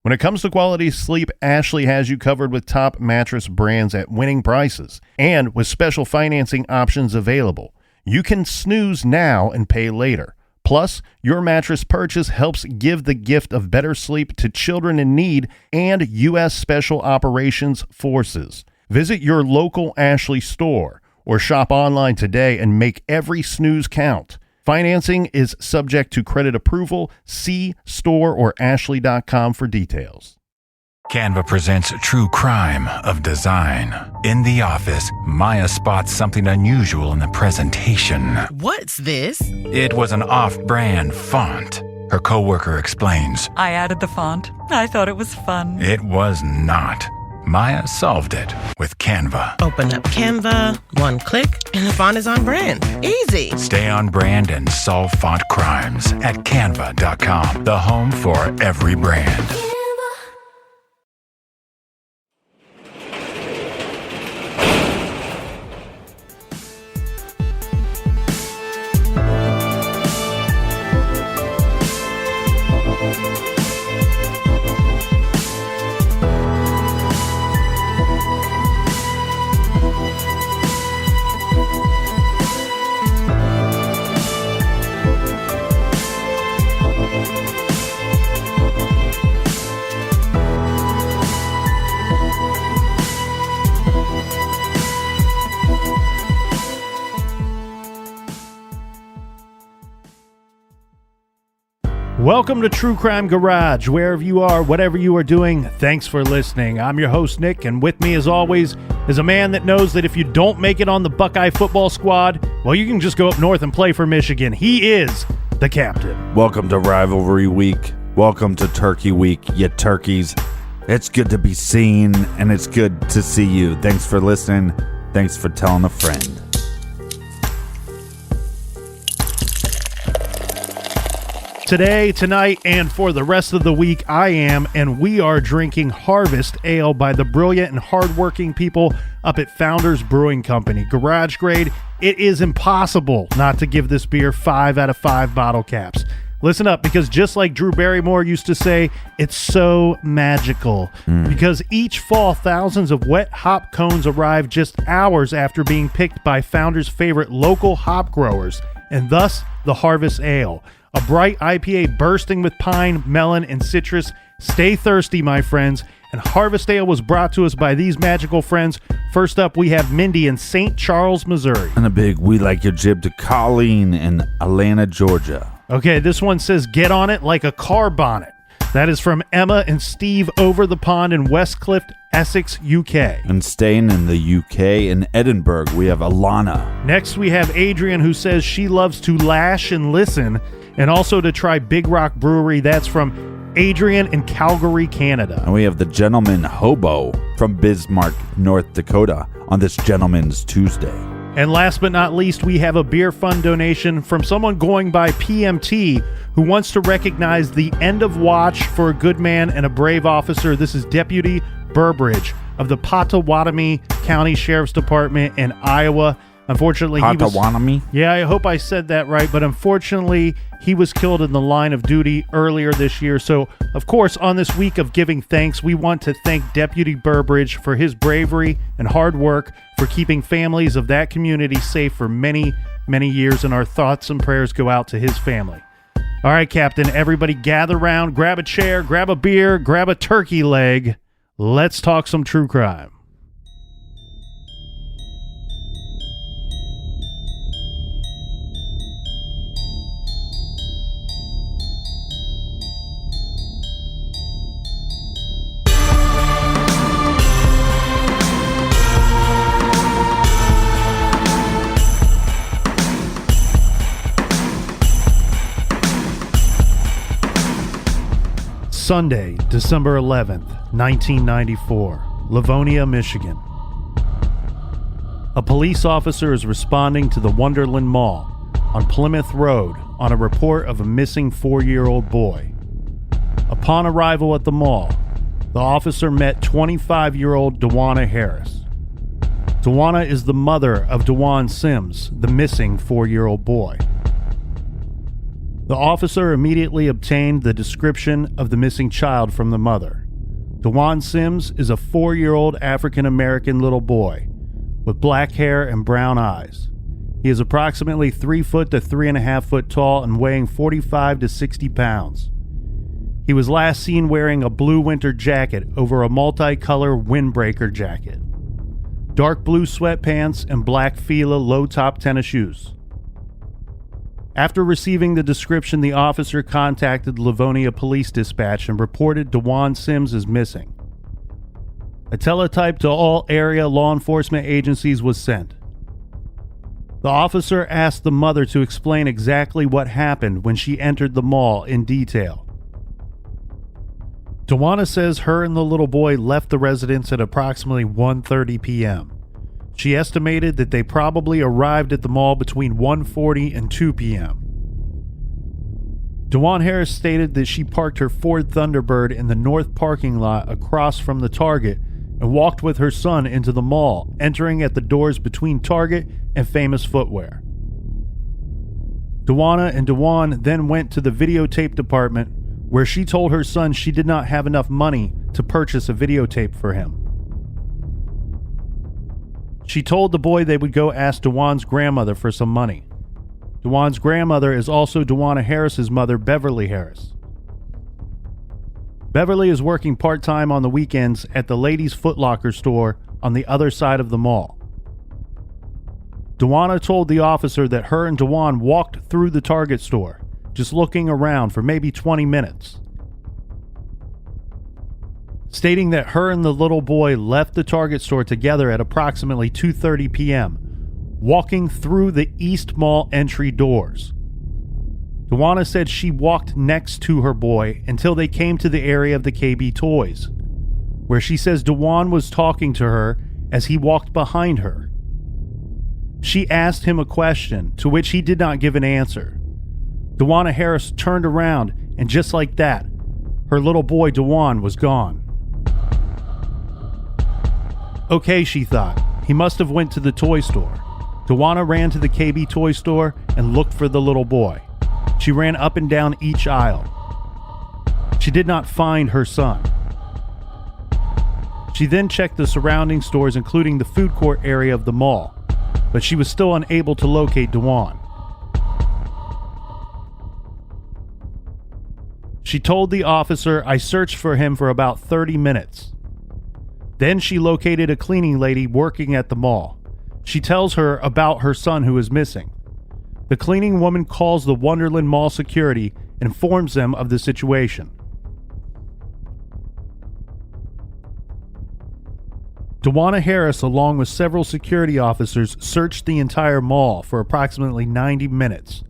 When it comes to quality sleep, Ashley has you covered with top mattress brands at winning prices and with special financing options available. You can snooze now and pay later. Plus, your mattress purchase helps give the gift of better sleep to children in need and U.S. Special Operations Forces. Visit your local Ashley store or shop online today and make every snooze count. Financing is subject to credit approval. See store or ashley.com for details. Canva presents True Crime of Design. In the office, Maya spots something unusual in the presentation. What's this? It was an off-brand font. Her coworker explains. I added the font. I thought it was fun. It was not. Maya solved it with Canva. Open up Canva, one click, and the font is on brand. Easy. Stay on brand and solve font crimes at canva.com, the home for every brand. Welcome to True Crime Garage. Wherever you are, whatever you are doing, thanks for listening. I'm your host, Nick, and with me, as always, is a man that knows that if you don't make it on the Buckeye football squad, well, you can just go up north and play for Michigan. He is the captain. Welcome to Rivalry Week. Welcome to Turkey Week, you turkeys. It's good to be seen, and it's good to see you. Thanks for listening. Thanks for telling a friend. Today, tonight, and for the rest of the week, I am, and we are drinking Harvest Ale by the brilliant and hardworking people up at Founders Brewing Company. Garage grade, it is impossible not to give this beer 5 out of 5 bottle caps. Listen up, because just like Drew Barrymore used to say, it's so magical. Because each fall, thousands of wet hop cones arrive just hours after being picked by Founders' favorite local hop growers, and thus the Harvest Ale. A bright IPA bursting with pine, melon, and citrus. Stay thirsty, my friends. And Harvest Ale was brought to us by these magical friends. First up, we have Mindy in St. Charles, Missouri. And a big we like your jib to Colleen in Atlanta, Georgia. Okay, this one says, get on it like a car bonnet. That is from Emma and Steve over the pond in Westcliff, Essex, UK. And staying in the UK, in Edinburgh, we have Alana. Next, we have Adrian, who says she loves to lash and listen, and also to try Big Rock Brewery. That's from Adrian in Calgary, Canada. And we have the Gentleman Hobo from Bismarck, North Dakota on this Gentleman's Tuesday. And last but not least, we have a beer fund donation from someone going by PMT who wants to recognize the end of watch for a good man and a brave officer. This is Deputy Burbridge of the Pottawatomie County Sheriff's Department in Iowa. Unfortunately, Pottawatomie? Yeah, I hope I said that right, but unfortunately, he was killed in the line of duty earlier this year. So, of course, on this week of giving thanks, we want to thank Deputy Burbridge for his bravery and hard work for keeping families of that community safe for many, many years, and our thoughts and prayers go out to his family. All right, Captain, everybody gather around, grab a chair, grab a beer, grab a turkey leg. Let's talk some true crime. Sunday, December 11th, 1994, Livonia, Michigan. A police officer is responding to the Wonderland Mall on Plymouth Road on a report of a missing 4-year-old boy. Upon arrival at the mall, the officer met 25-year-old Dwanna Harris. Dwanna is the mother of Dwan Sims, the missing 4-year-old boy. The officer immediately obtained the description of the missing child from the mother. Dwanna Sims is a 4-year-old African-American little boy with black hair and brown eyes. He is approximately 3 foot to 3.5 foot tall and weighing 45 to 60 pounds. He was last seen wearing a blue winter jacket over a multicolor windbreaker jacket, dark blue sweatpants, and black Fila low-top tennis shoes. After receiving the description, the officer contacted Livonia Police Dispatch and reported Dwanna Sims as missing. A teletype to all area law enforcement agencies was sent. The officer asked the mother to explain exactly what happened when she entered the mall in detail. Dwanna says her and the little boy left the residence at approximately 1:30 p.m. She estimated that they probably arrived at the mall between 1:40 and 2 p.m. Dwanna Harris stated that she parked her Ford Thunderbird in the north parking lot across from the Target and walked with her son into the mall, entering at the doors between Target and Famous Footwear. Dwanna and Dwanna then went to the videotape department, where she told her son she did not have enough money to purchase a videotape for him. She told the boy they would go ask Dwanna's grandmother for some money. Dwanna's grandmother is also Dwanna Harris's mother, Beverly Harris. Beverly is working part-time on the weekends at the Ladies' Foot Locker store on the other side of the mall. Dwanna told the officer that her and Dwanna walked through the Target store, just looking around for maybe 20 minutes, stating that her and the little boy left the Target store together at approximately 2:30 p.m., walking through the East Mall entry doors. Dwanna said she walked next to her boy until they came to the area of the KB Toys, where she says Dwanna was talking to her as he walked behind her. She asked him a question, to which he did not give an answer. Dwanna Harris turned around, and just like that, her little boy Dwanna was gone. Okay, she thought, he must have went to the toy store. Dwanna ran to the KB toy store and looked for the little boy. She ran up and down each aisle. She did not find her son. She then checked the surrounding stores, including the food court area of the mall, but she was still unable to locate Dwanna. She told the officer, "I searched for him for about 30 minutes. Then she located a cleaning lady working at the mall. She tells her about her son who is missing. The cleaning woman calls the Wonderland Mall security and informs them of the situation. Dwanna Harris, along with several security officers, searched the entire mall for approximately 90 minutes.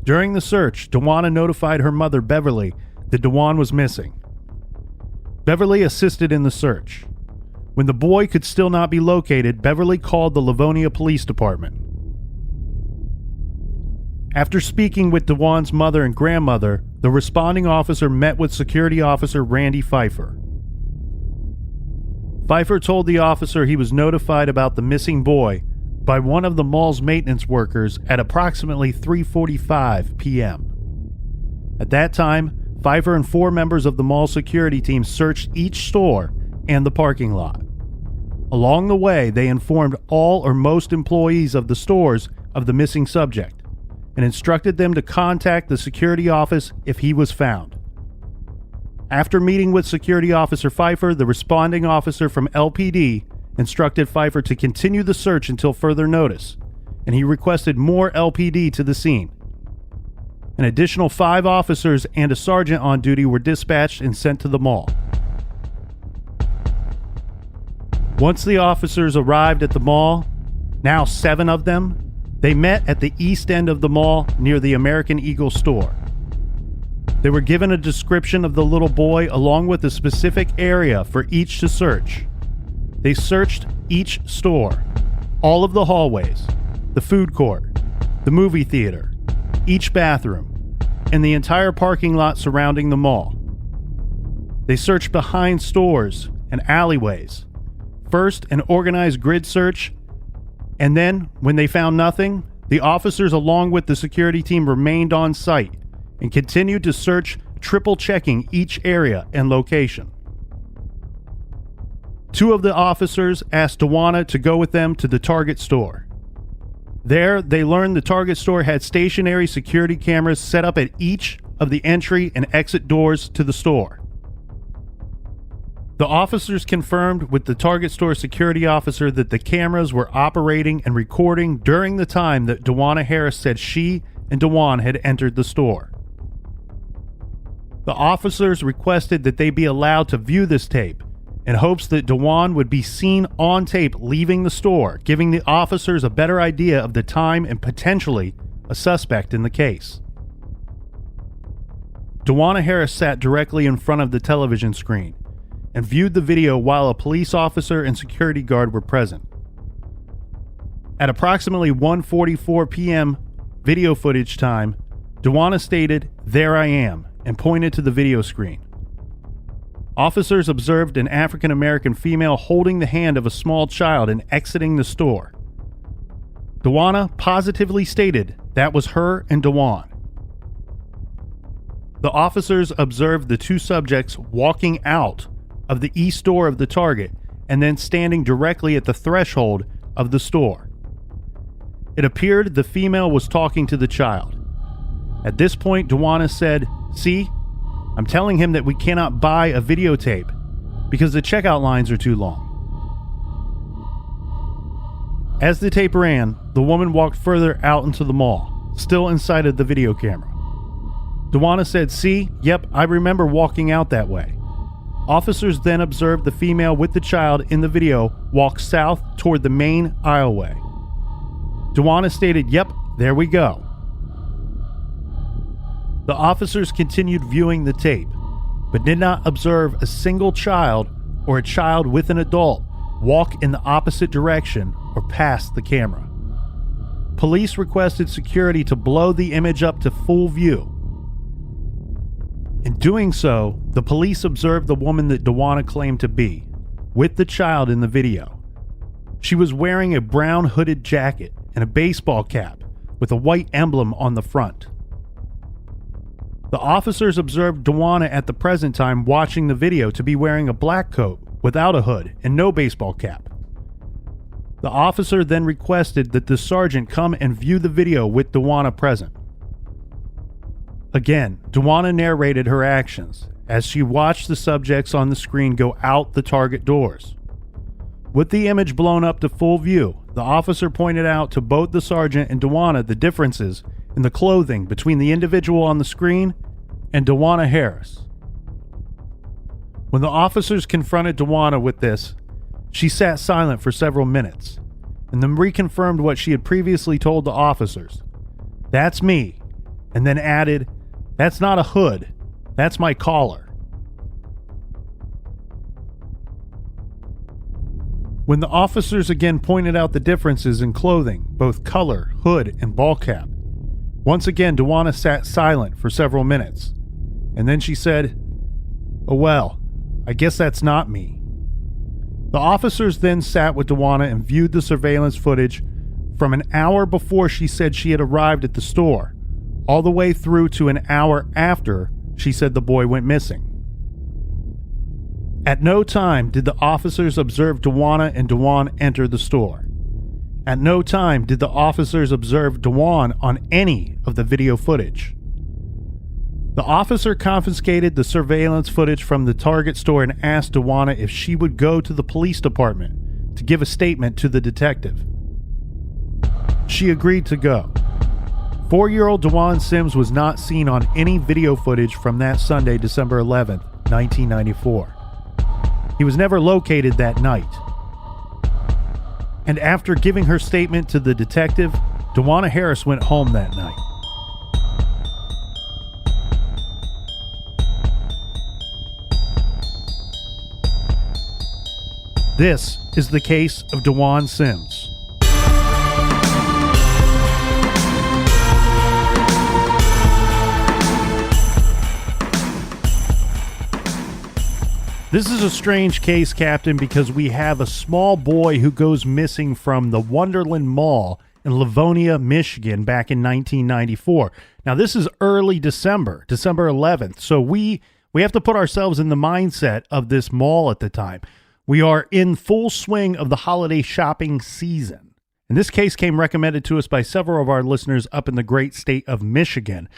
During the search, Dwanna notified her mother, Beverly, that Dwanna was missing. Beverly assisted in the search. When the boy could still not be located, Beverly called the Livonia Police Department. After speaking with Dwanna's mother and grandmother, the responding officer met with security officer Randy Pfeiffer. Pfeiffer told the officer he was notified about the missing boy by one of the mall's maintenance workers at approximately 3:45 p.m. At that time, Pfeiffer and 4 members of the mall security team searched each store and the parking lot. Along the way, they informed all or most employees of the stores of the missing subject and instructed them to contact the security office if he was found. After meeting with security officer Pfeiffer, the responding officer from LPD instructed Pfeiffer to continue the search until further notice, and he requested more LPD to the scene. An additional 5 officers and a sergeant on duty were dispatched and sent to the mall. Once the officers arrived at the mall, now 7 of them, they met at the east end of the mall near the American Eagle store. They were given a description of the little boy along with a specific area for each to search. They searched each store, all of the hallways, the food court, the movie theater, each bathroom, and the entire parking lot surrounding the mall. They searched behind stores and alleyways. First, an organized grid search, and then, when they found nothing, the officers along with the security team remained on site and continued to search, triple checking each area and location. Two of the officers asked Dwanna to go with them to the Target store. There, they learned the Target store had stationary security cameras set up at each of the entry and exit doors to the store. The officers confirmed with the Target store security officer that the cameras were operating and recording during the time that Dwanna Harris said she and Dwan had entered the store. The officers requested that they be allowed to view this tape in hopes that Dwan would be seen on tape leaving the store, giving the officers a better idea of the time and potentially a suspect in the case. Dwanna Harris sat directly in front of the television screen and viewed the video while a police officer and security guard were present. At approximately 1:44 p.m. video footage time, Dwanna stated, "There I am," and pointed to the video screen. Officers observed an African-American female holding the hand of a small child and exiting the store. Dwanna positively stated that was her and Dwan. The officers observed the two subjects walking out of the east door of the Target and then standing directly at the threshold of the store. It appeared the female was talking to the child. At this point, Dwanna said, "See, I'm telling him that we cannot buy a videotape because the checkout lines are too long." As the tape ran, the woman walked further out into the mall, still inside of the video camera. Dwanna said, "See, yep, I remember walking out that way." Officers then observed the female with the child in the video walk south toward the main aisleway. Dwanna stated, "Yep, there we go." The officers continued viewing the tape, but did not observe a single child or a child with an adult walk in the opposite direction or past the camera. Police requested security to blow the image up to full view. In doing so, the police observed the woman that Dwanna claimed to be, with the child in the video. She was wearing a brown hooded jacket and a baseball cap with a white emblem on the front. The officers observed Dwanna at the present time watching the video to be wearing a black coat without a hood and no baseball cap. The officer then requested that the sergeant come and view the video with Dwanna present. Again, Dwanna narrated her actions as she watched the subjects on the screen go out the Target doors. With the image blown up to full view, the officer pointed out to both the sergeant and Dwanna the differences in the clothing between the individual on the screen and Dwanna Harris. When the officers confronted Dwanna with this, she sat silent for several minutes and then reconfirmed what she had previously told the officers. "That's me," and then added, "That's not a hood, that's my collar." When the officers again pointed out the differences in clothing, both color, hood, and ball cap, once again Dwanna sat silent for several minutes, and then she said, "Oh well, I guess that's not me." The officers then sat with Dwanna and viewed the surveillance footage from an hour before she said she had arrived at the store, all the way through to an hour after she said the boy went missing. At no time did the officers observe Dwanna and Dwan enter the store. At no time did the officers observe Dwan on any of the video footage. The officer confiscated the surveillance footage from the Target store and asked Dwanna if she would go to the police department to give a statement to the detective. She agreed to go. 4-year-old Dwan Sims was not seen on any video footage from that Sunday, December 11th, 1994. He was never located that night. And after giving her statement to the detective, Dwanna Harris went home that night. This is the case of Dwan Sims. This is a strange case, Captain, because we have a small boy who goes missing from the Wonderland Mall in Livonia, Michigan back in 1994. Now, this is early December 11th. So we have to put ourselves in the mindset of this mall at the time. We are in full swing of the holiday shopping season. And this case came recommended to us by several of our listeners up in the great state of Michigan.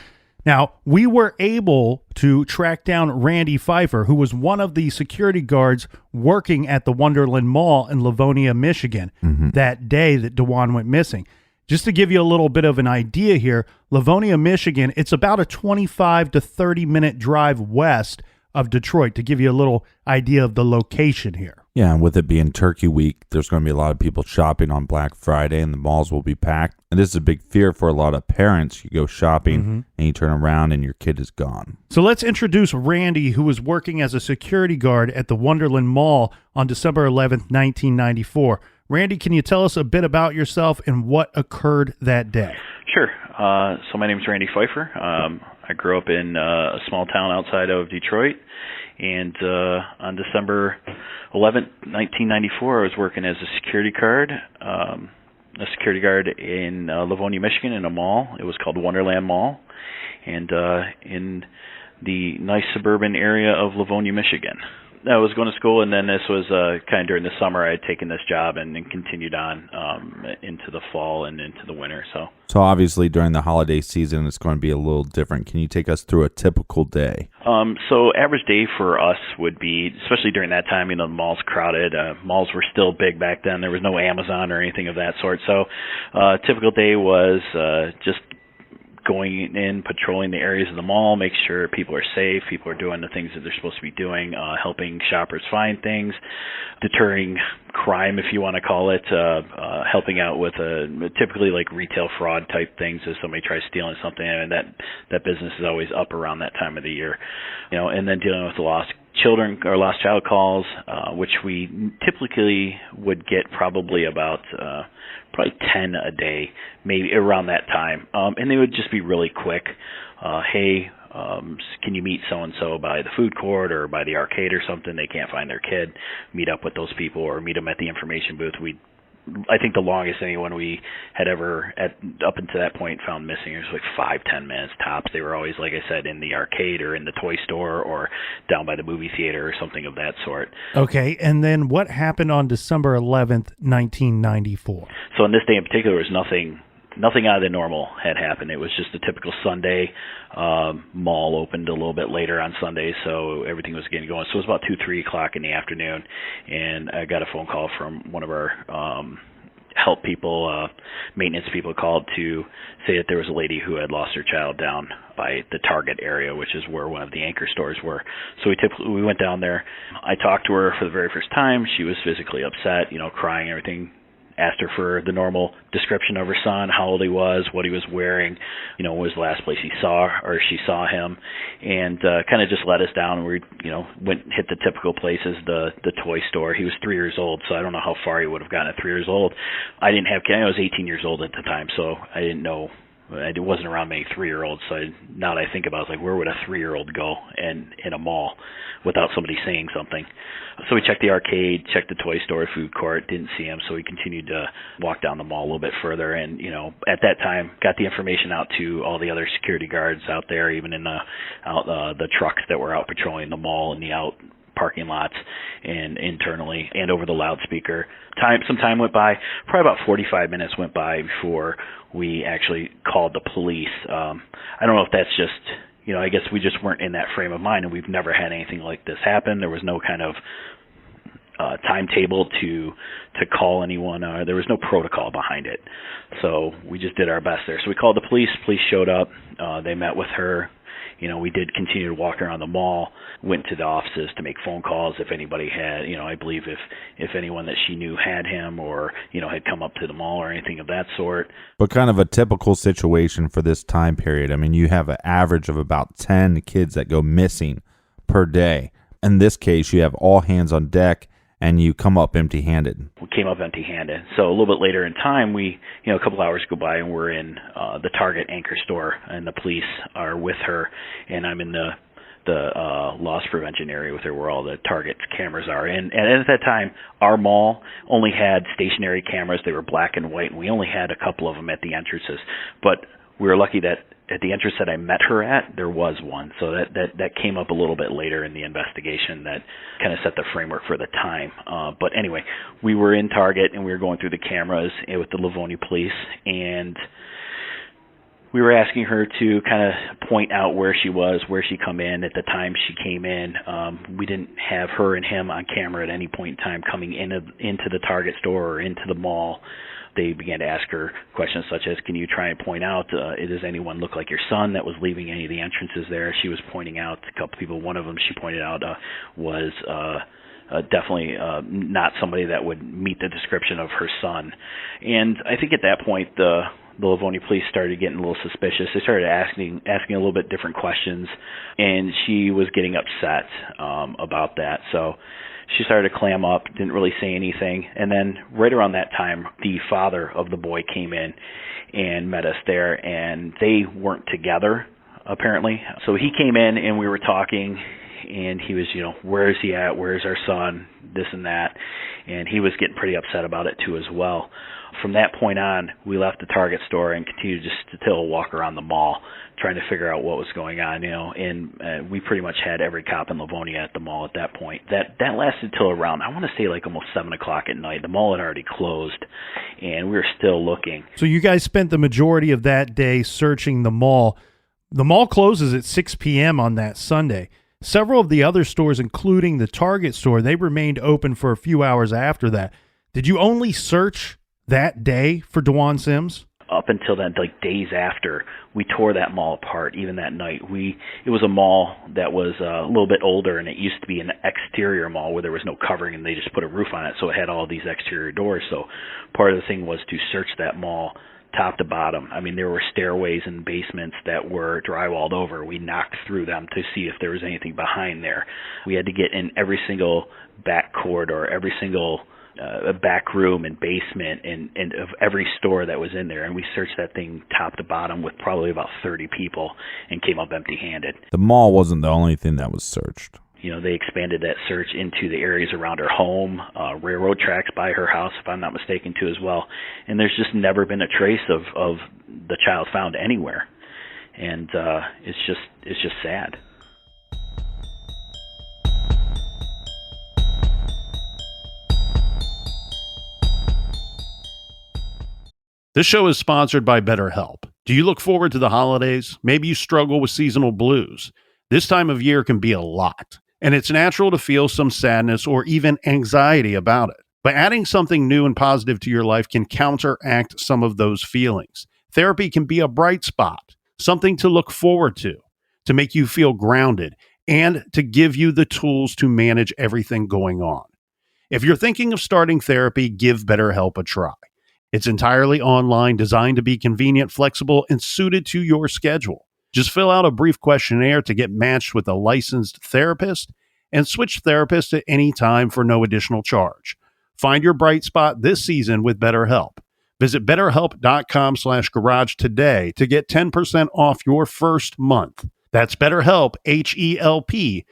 Now, we were able to track down Randy Pfeiffer, who was one of the security guards working at the Wonderland Mall in Livonia, Michigan, that day that Dwan went missing. Just to give you a little bit of an idea here, Livonia, Michigan, it's about a 25 to 30-minute drive west of Detroit, to give you a little idea of the location here. Yeah, and with it being Turkey Week, there's going to be a lot of people shopping on Black Friday, and the malls will be packed. And this is a big fear for a lot of parents. You go shopping, and you turn around, and your kid is gone. So let's introduce Randy, who was working as a security guard at the Wonderland Mall on December 11th, 1994. Randy, can you tell us a bit about yourself and what occurred that day? Sure. So my name is Randy Pfeiffer. I grew up in a small town outside of Detroit, and on December 11th, 1994, I was working as a security guard in Livonia, Michigan, in a mall. It was called Wonderland Mall, and in the nice suburban area of Livonia, Michigan. I was going to school, and then this was kind of during the summer. I had taken this job and then continued on into the fall and into the winter. So obviously during the holiday season, it's going to be a little different. Can you take us through a typical day? So average day for us would be, especially during that time, the mall's crowded. Malls were still big back then. There was no Amazon or anything of that sort. So typical day was just going in, patrolling the areas of the mall, make sure people are safe, people are doing the things that they're supposed to be doing, helping shoppers find things, deterring crime, if you want to call it, helping out with typically like retail fraud type things if somebody tries stealing something, and that business is always up around that time of the year, and then dealing with the lost children or lost child calls, which we typically would get probably about 10 a day, maybe around that time. And they would just be really quick. Hey, can you meet so-and-so by the food court or by the arcade or something? They can't find their kid. Meet up with those people or meet them at the information booth. I think the longest anyone we had ever, up until that point, found missing was like 5-10 minutes tops. They were always, like I said, in the arcade or in the toy store or down by the movie theater or something of that sort. Okay, and then what happened on December 11th, 1994? So on this day in particular, there was nothing out of the normal had happened. It was just a typical Sunday. Mall opened a little bit later on Sunday, so everything was getting going. So it was about 2-3 o'clock in the afternoon, and I got a phone call from one of our help people, maintenance people, called to say that there was a lady who had lost her child down by the Target area, which is where one of the anchor stores were. So we went down there. I talked to her for the very first time. She was physically upset, crying and everything. Asked her for the normal description of her son, how old he was, what he was wearing, was the last place she saw him, and kind of just let us down. And we, hit the typical places, the toy store. He was 3 years old, so I don't know how far he would have gotten at 3 years old. I was 18 years old at the time, so I didn't know. I wasn't around many 3-year-olds, so now that I think about it, it's where would a 3-year-old go in a mall without somebody saying something? So we checked the arcade, checked the toy store, food court, didn't see him, so we continued to walk down the mall a little bit further, and, at that time, got the information out to all the other security guards out there, even in the trucks that were out patrolling the mall and the out parking lots and internally and over the loudspeaker. Some time went by, probably about 45 minutes went by before we actually called the police. I don't know if that's just, I guess we just weren't in that frame of mind, and we've never had anything like this happen. There was no kind of timetable to call anyone. There was no protocol behind it. So we just did our best there. So we called the police. Police showed up. They met with her. We did continue to walk around the mall, went to the offices to make phone calls if anybody had, I believe if anyone that she knew had him or, had come up to the mall or anything of that sort. But kind of a typical situation for this time period. I mean, you have an average of about 10 kids that go missing per day. In this case, you have all hands on deck, and you come up empty-handed. We came up empty-handed. So a little bit later in time, a couple hours go by, and we're in the Target anchor store, and the police are with her, and I'm in the the loss prevention area with her where all the Target cameras are. And at that time, our mall only had stationary cameras. They were black and white, and we only had a couple of them at the entrances. But we were lucky that at the entrance that I met her at, there was one. So that came up a little bit later in the investigation that kind of set the framework for the time. But anyway, we were in Target, and we were going through the cameras with the Livonia police, and we were asking her to kind of point out where she was, where she come in. At the time she came in, we didn't have her and him on camera at any point in time coming into the Target store or into the mall. They began to ask her questions such as, can you try and point out, does anyone look like your son that was leaving any of the entrances there? She was pointing out a couple people. One of them she pointed out was definitely not somebody that would meet the description of her son. And I think at that point, the Livonia police started getting a little suspicious. They started asking a little bit different questions, and she was getting upset about that. So she started to clam up, didn't really say anything. And then right around that time, the father of the boy came in and met us there, and they weren't together, apparently. So he came in, and we were talking, and he was, where is he at? Where's our son? This and that. And he was getting pretty upset about it, too, as well. From that point on, we left the Target store and continued just to take a walk around the mall, trying to figure out what was going on, and we pretty much had every cop in Livonia at the mall at that point. That lasted till around, I want to say like almost 7 o'clock at night. The mall had already closed, and we were still looking. So you guys spent the majority of that day searching the mall. The mall closes at 6 p.m. on that Sunday. Several of the other stores, including the Target store, they remained open for a few hours after that. Did you only search that day for Dwan Sims? Up until then, like days after, we tore that mall apart. Even that night, it was a mall that was a little bit older, and it used to be an exterior mall where there was no covering, and they just put a roof on it, so it had all these exterior doors. So part of the thing was to search that mall top to bottom. I mean, there were stairways and basements that were drywalled over. We knocked through them to see if there was anything behind there. We had to get in every single back corridor, every single back room and basement and of every store that was in there, and we searched that thing top to bottom with probably about 30 people and came up empty-handed. The mall wasn't the only thing that was searched. They expanded that search into the areas around her home, railroad tracks by her house, if I'm not mistaken, too, as well. And there's just never been a trace of the child found anywhere, and it's just sad. This show is sponsored by BetterHelp. Do you look forward to the holidays? Maybe you struggle with seasonal blues. This time of year can be a lot, and it's natural to feel some sadness or even anxiety about it. But adding something new and positive to your life can counteract some of those feelings. Therapy can be a bright spot, something to look forward to make you feel grounded, and to give you the tools to manage everything going on. If you're thinking of starting therapy, give BetterHelp a try. It's entirely online, designed to be convenient, flexible, and suited to your schedule. Just fill out a brief questionnaire to get matched with a licensed therapist and switch therapists at any time for no additional charge. Find your bright spot this season with BetterHelp. Visit BetterHelp.com/garage today to get 10% off your first month. That's BetterHelp, HELP.com/garage.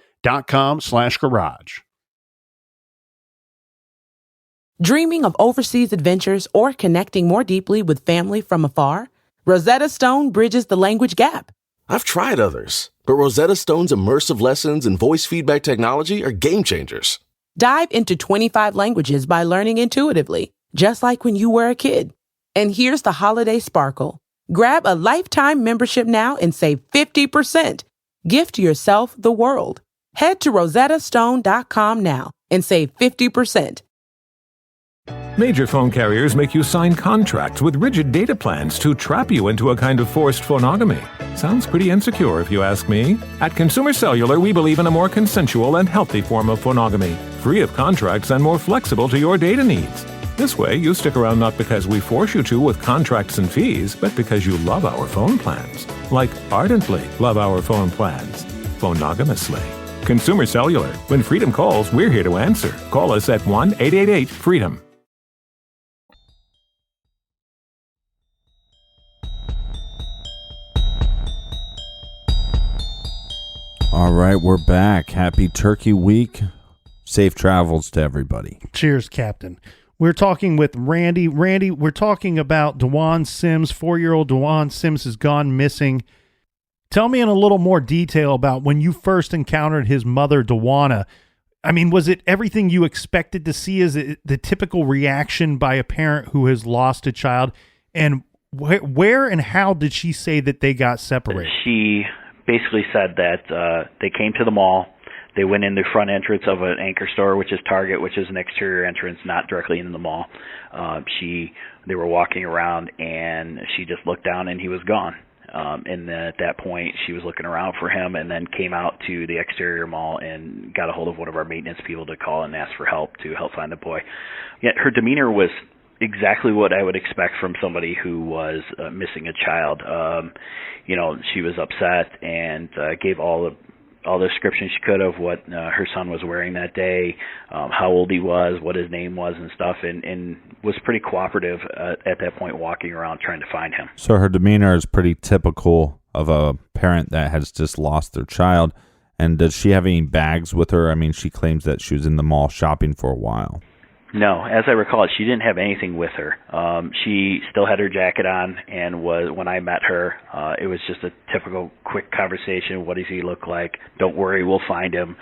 Dreaming of overseas adventures or connecting more deeply with family from afar? Rosetta Stone bridges the language gap. I've tried others, but Rosetta Stone's immersive lessons and voice feedback technology are game changers. Dive into 25 languages by learning intuitively, just like when you were a kid. And here's the holiday sparkle. Grab a lifetime membership now and save 50%. Gift yourself the world. Head to rosettastone.com now and save 50%. Major phone carriers make you sign contracts with rigid data plans to trap you into a kind of forced phonogamy. Sounds pretty insecure if you ask me. At Consumer Cellular, we believe in a more consensual and healthy form of phonogamy, free of contracts and more flexible to your data needs. This way, you stick around not because we force you to with contracts and fees, but because you love our phone plans. Like ardently love our phone plans. Phonogamously. Consumer Cellular. When freedom calls, we're here to answer. Call us at 1-888-FREEDOM. All right, we're back. Happy Turkey Week. Safe travels to everybody. Cheers, Captain. We're talking with Randy. Randy, we're talking about Dwan Sims. 4-year-old Dwan Sims has gone missing. Tell me in a little more detail about when you first encountered his mother, Dwanna. I mean, was it everything you expected to see? Is it the typical reaction by a parent who has lost a child? And where and how did she say that they got separated? She basically said that they came to the mall. They went in the front entrance of an anchor store, which is Target, which is an exterior entrance, not directly into the mall. They were walking around, and she just looked down, and he was gone. And then at that point, she was looking around for him, and then came out to the exterior mall and got a hold of one of our maintenance people to call and ask for help to help find the boy. Yet her demeanor was exactly what I would expect from somebody who was missing a child. She was upset and gave all the description she could of what her son was wearing that day, how old he was, what his name was and stuff, and was pretty cooperative at that point, walking around trying to find him. So her demeanor is pretty typical of a parent that has just lost their child. And does she have any bags with her? I mean, she claims that she was in the mall shopping for a while. No, as I recall it, she didn't have anything with her. She still had her jacket on, and when I met her, it was just a typical quick conversation. What does he look like? Don't worry, we'll find him.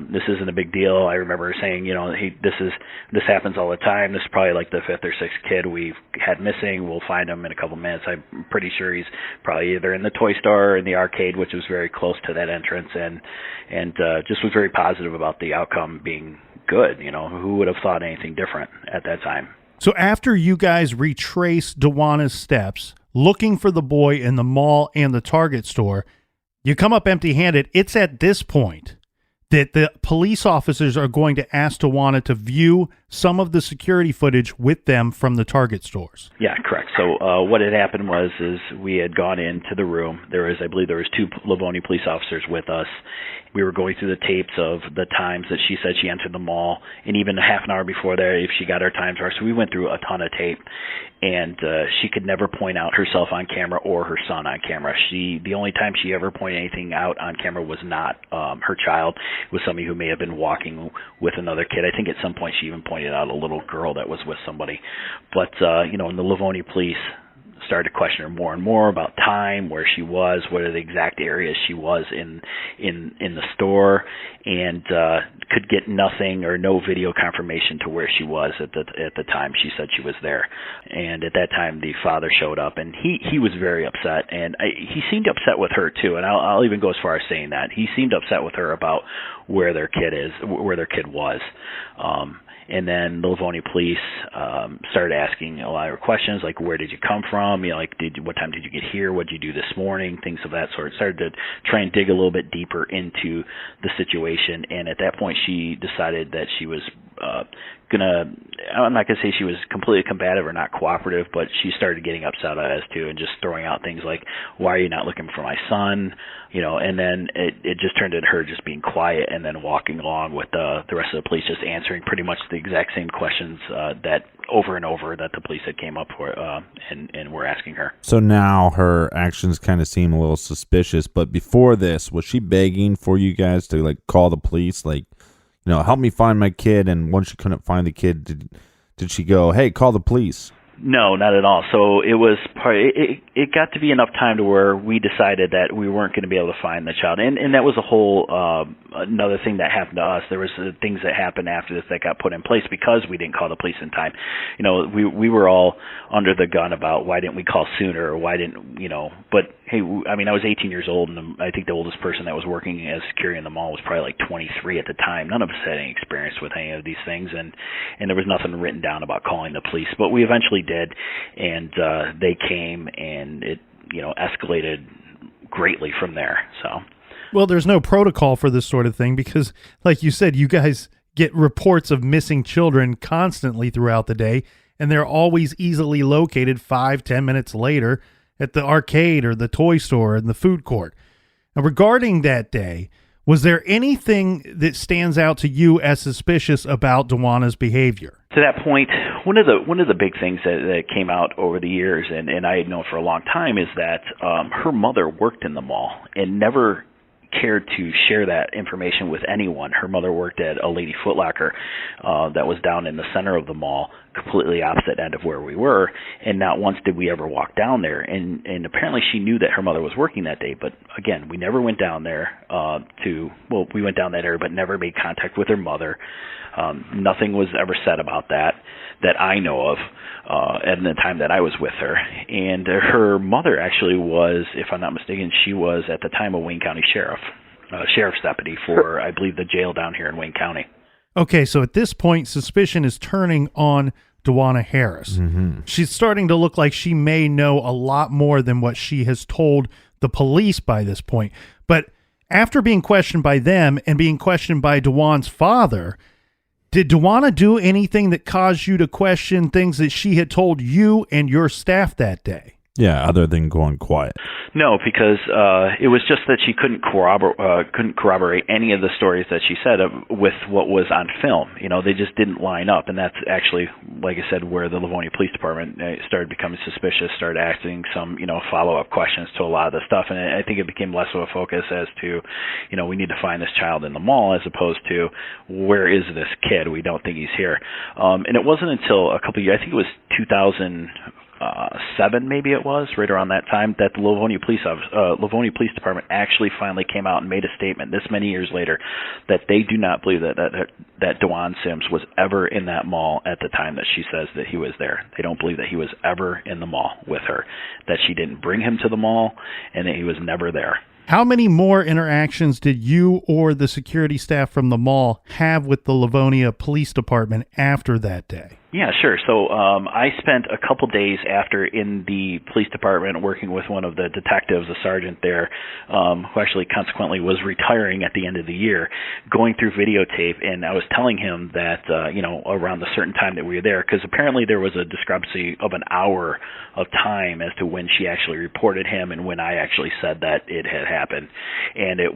This isn't a big deal. I remember her saying, this happens all the time. This is probably like the 5th or 6th kid we've had missing. We'll find him in a couple minutes. I'm pretty sure he's probably either in the toy store or in the arcade, which was very close to that entrance, and just was very positive about the outcome being good. Who would have thought anything different at that time? So after you guys retrace Dwanna's steps, looking for the boy in the mall and the Target store, you come up empty-handed. It's at this point that the police officers are going to ask Dwanna to view some of the security footage with them from the Target stores. Yeah, correct. So what had happened was we had gone into the room. I believe there was 2 Livonia police officers with us. We were going through the tapes of the times that she said she entered the mall, and even a half an hour before there, if she got her times right. So we went through a ton of tape, and she could never point out herself on camera or her son on camera. The only time she ever pointed anything out on camera was not her child. It was somebody who may have been walking with another kid. I think at some point she even pointed out a little girl that was with somebody. But, in the Livonia police started to question her more and more about time, where she was, what are the exact areas she was in the store, and could get nothing or no video confirmation to where she was at the time she said she was there. And at that time, the father showed up, and he was very upset, and he seemed upset with her too. And I'll even go as far as saying that he seemed upset with her about where their kid was. And then the Livonia police started asking a lot of questions, like, where did you come from? What time did you get here? What did you do this morning? Things of that sort. Started to try and dig a little bit deeper into the situation. And at that point, she decided that she was I'm not going to say she was completely combative or not cooperative, but she started getting upset as to, and just throwing out things like, why are you not looking for my son? And then it just turned into her just being quiet and then walking along with the rest of the police, just answering pretty much the exact same questions that over and over that the police had came up for and were asking her. So now her actions kind of seem a little suspicious, but before this, was she begging for you guys to call the police, help me find my kid? And once she couldn't find the kid, did she go, hey, call the police? No, not at all. So it was it got to be enough time to where we decided that we weren't going to be able to find the child, and that was a whole another thing that happened to us. There was things that happened after this that got put in place because we didn't call the police in time. We were all under the gun about why didn't we call sooner, or why didn't But hey, I was 18 years old, and I think the oldest person that was working as security in the mall was probably like 23 at the time. None of us had any experience with any of these things, and there was nothing written down about calling the police. But we eventually did, and they came, and it escalated greatly from there. So, well, there's no protocol for this sort of thing because, like you said, you guys get reports of missing children constantly throughout the day, and they're always easily located 5-10 minutes later at the arcade or the toy store and the food court. Now, regarding that day, was there anything that stands out to you as suspicious about Dwanna's behavior? To that point, one of the big things that came out over the years, and I had known for a long time, is that her mother worked in the mall and never cared to share that information with anyone. Her mother worked at a Lady Foot Locker that was down in the center of the mall, completely opposite end of where we were, and not once did we ever walk down there. And apparently she knew that her mother was working that day, but again, we never went down there we went down that area, but never made contact with her mother. Nothing was ever said about that I know of at the time that I was with her. And her mother actually was, if I'm not mistaken, she was at the time a Wayne County sheriff's deputy for, I believe, the jail down here in Wayne County. Okay, so at this point, suspicion is turning on Dwanna Harris. Mm-hmm. She's starting to look like she may know a lot more than what she has told the police by this point. But after being questioned by them and being questioned by Dwan's father, did Dwanna do anything that caused you to question things that she had told you and your staff that day? Yeah, other than going quiet. No, because it was just that she couldn't corroborate any of the stories that she said with what was on film. They just didn't line up, and that's actually, like I said, where the Livonia Police Department started becoming suspicious, started asking some, follow-up questions to a lot of the stuff, and I think it became less of a focus as to, we need to find this child in the mall, as opposed to, where is this kid? We don't think he's here. And it wasn't until a couple of years, I think it was 2007, maybe it was, right around that time, that the Livonia Police Department actually finally came out and made a statement this many years later that they do not believe that Dwan Sims was ever in that mall at the time that she says that he was there. They don't believe that he was ever in the mall with her, that she didn't bring him to the mall, and that he was never there. How many more interactions did you or the security staff from the mall have with the Livonia Police Department after that day? Yeah, sure. So I spent a couple days after in the police department working with one of the detectives, a sergeant there, who actually consequently was retiring at the end of the year, going through videotape, and I was telling him that, around the certain time that we were there, because apparently there was a discrepancy of an hour of time as to when she actually reported him and when I actually said that it had happened. And it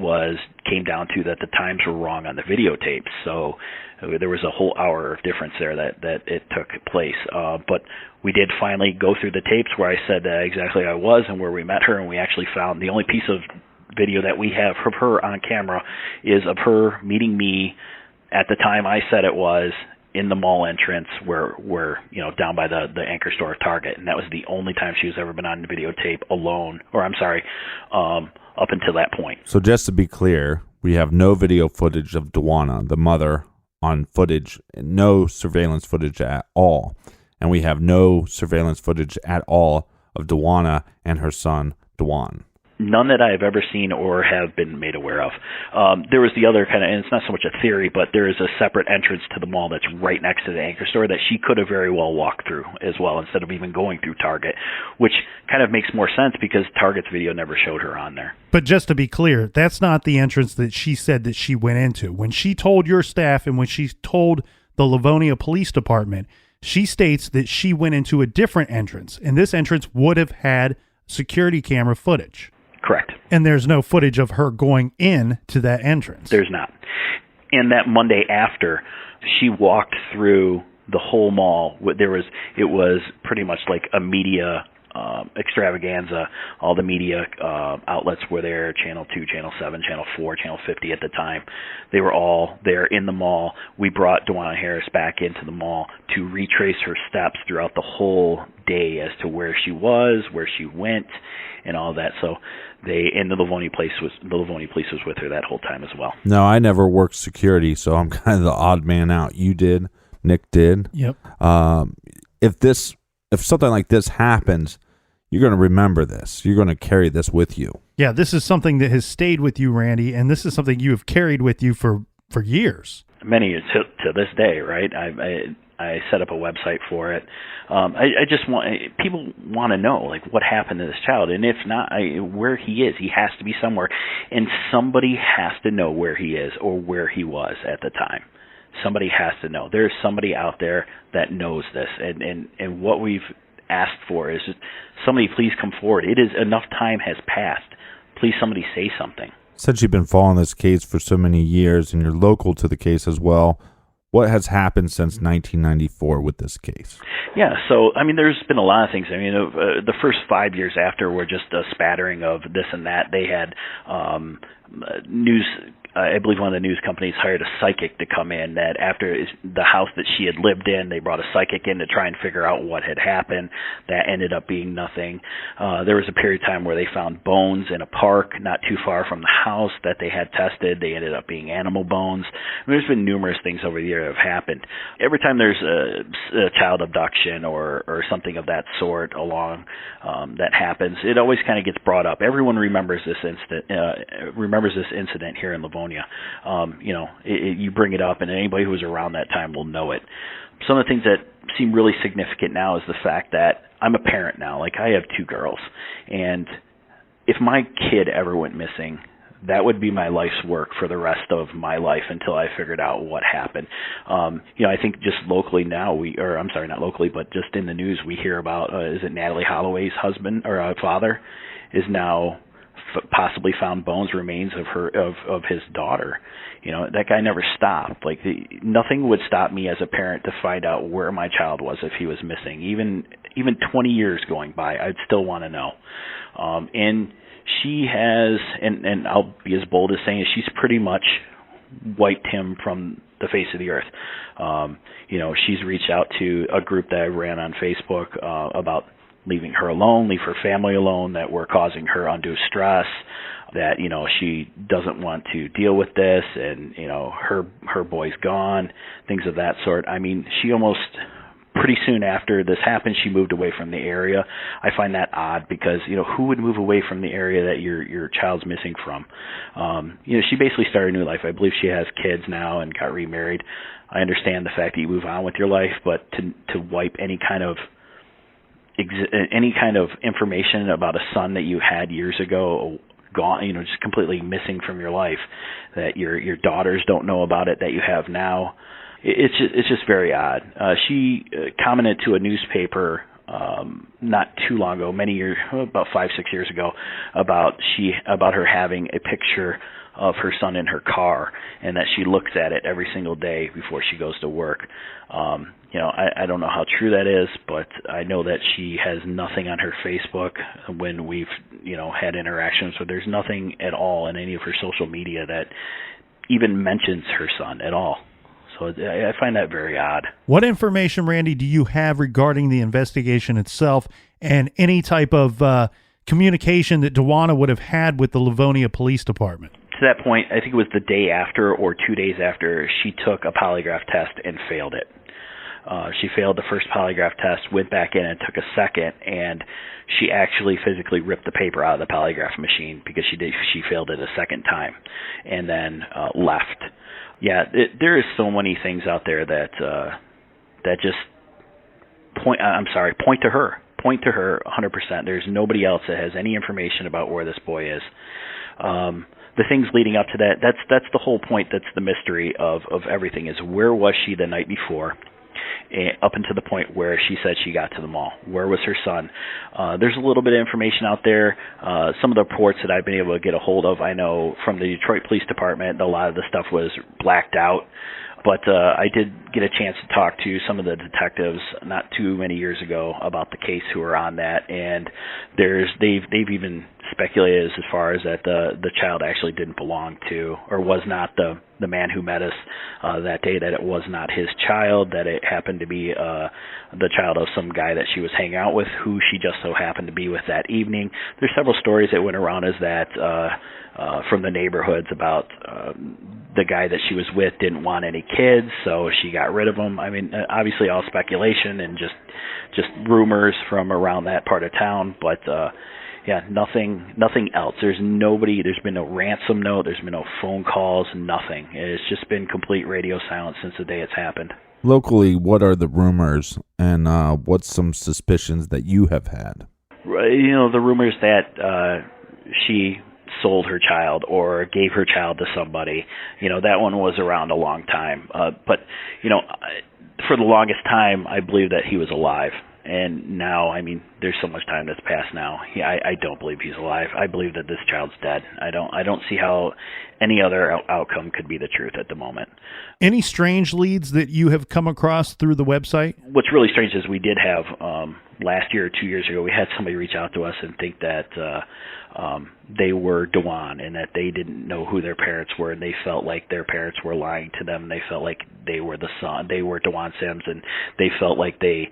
came down to that the times were wrong on the videotape. So there was a whole hour of difference there that it took place. But we did finally go through the tapes where I said exactly I was and where we met her, and we actually found the only piece of video that we have of her on camera is of her meeting me at the time I said it was in the mall entrance where down by the anchor store of Target, and that was the only time she was ever been on videotape alone, up until that point. So just to be clear, we have no video footage of Dwanna, the mother, on footage, no surveillance footage at all. And we have no surveillance footage at all of Dwanna and her son, Dwan. None that I have ever seen or have been made aware of. There was the other kind of, and it's not so much a theory, but there is a separate entrance to the mall that's right next to the anchor store that she could have very well walked through as well instead of even going through Target, which kind of makes more sense because Target's video never showed her on there. But just to be clear, that's not the entrance that she said that she went into. When she told your staff and when she told the Livonia Police Department, she states that she went into a different entrance, and this entrance would have had security camera footage. Correct. And there's no footage of her going in to that entrance. There's not. And that Monday after, she walked through the whole mall. It was pretty much like a media extravaganza. All the media outlets were there, Channel 2, Channel 7, Channel 4, Channel 50 at the time. They were all there in the mall. We brought Dwanna Harris back into the mall to retrace her steps throughout the whole day as to where she was, where she went, and all that. So the Livonia Police was with her that whole time as well. No, I never worked security, so I'm kind of the odd man out. You did, Nick did. Yep. If something like this happens, you're going to remember this. You're going to carry this with you. Yeah, this is something that has stayed with you, Randy, and this is something you have carried with you for years. Many years to this day, right? I set up a website for it. I just people want to know, like, what happened to this child, and if not, where he is. He has to be somewhere, and somebody has to know where he is or where he was at the time. Somebody has to know. There's somebody out there that knows this, and what we've asked for is just somebody please come forward. It is enough time has passed. Please somebody say something. Since you've been following this case for so many years and you're local to the case as well, What has happened since 1994 with this case? Yeah, so, I mean, there's been a lot of things. I mean, the first 5 years after were just a spattering of this and that. They had news. I believe one of the news companies hired a psychic to come in that after the house that she had lived in, they brought a psychic in to try and figure out what had happened. That ended up being nothing. There was a period of time where they found bones in a park not too far from the house that they had tested. They ended up being animal bones. I mean, there's been numerous things over the year that have happened. Every time there's a child abduction or something of that sort along that happens, it always kind of gets brought up. Everyone remembers this incident here in Livonia. You bring it up, and anybody who was around that time will know it. Some of the things that seem really significant now is the fact that I'm a parent now. Like, I have 2 girls, and if my kid ever went missing, that would be my life's work for the rest of my life until I figured out what happened. I think just locally now, not locally, but just in the news, we hear about, is it Natalie Holloway's husband or father is now possibly found remains of his daughter. That guy never stopped. Like, nothing would stop me as a parent to find out where my child was if he was missing. Even 20 years going by, I'd still want to know. And she has, and I'll be as bold as saying, she's pretty much wiped him from the face of the earth. She's reached out to a group that I ran on Facebook about leaving her alone, leave her family alone, that we're causing her undue stress, that, she doesn't want to deal with this, and, her boy's gone, things of that sort. I mean, she almost, pretty soon after this happened, she moved away from the area. I find that odd because, who would move away from the area that your child's missing from? She basically started a new life. I believe she has kids now and got remarried. I understand the fact that you move on with your life, but to wipe any kind of information about a son that you had years ago gone, just completely missing from your life, that your daughters don't know about it that you have now, it's just very odd. She commented to a newspaper not too long ago, about 5-6 years ago, about her having a picture of her son in her car, and that she looks at it every single day before she goes to work. I don't know how true that is, but I know that she has nothing on her Facebook when we've, had interactions. So there's nothing at all in any of her social media that even mentions her son at all. So I find that very odd. What information, Randy, do you have regarding the investigation itself and any type of communication that Dwanna would have had with the Livonia Police Department? To that point, I think it was the day after or 2 days after, she took a polygraph test and failed it. She failed the first polygraph test, went back in and took a second, and she actually physically ripped the paper out of the polygraph machine because she failed it a second time, and then left. Yeah, there is so many things out there that just point to her. Point to her 100%. There's nobody else that has any information about where this boy is. The things leading up to that's the whole point. That's the mystery of everything, is where was she the night before, up until the point where she said she got to the mall. Where was her son? There's a little bit of information out there. Some of the reports that I've been able to get a hold of, I know from the Detroit Police Department, a lot of the stuff was blacked out. But I did get a chance to talk to some of the detectives not too many years ago about the case who were on that, and they've even speculated as far as that the child actually didn't belong to, or was not the man who met us that day, that it was not his child, that it happened to be the child of some guy that she was hanging out with, who she just so happened to be with that evening. There's several stories that went around as that from the neighborhoods about the guy that she was with didn't want any kids, so she got rid of him. I mean, obviously all speculation and just rumors from around that part of town, but yeah, nothing else. There's been no ransom note, there's been no phone calls, nothing. It's just been complete radio silence since the day it's happened. Locally, what are the rumors, and what's some suspicions that you have had? The rumors that she sold her child or gave her child to somebody, that one was around a long time. But for the longest time, I believed that he was alive. And now, I mean, there's so much time that's passed now. I don't believe he's alive. I believe that this child's dead. I don't see how any other outcome could be the truth at the moment. Any strange leads that you have come across through the website? What's really strange is we did have last year or 2 years ago, we had somebody reach out to us and think that they were Dwanna and that they didn't know who their parents were, and they felt like their parents were lying to them. They felt like they were the son, they were Dwanna Sims, and they felt like they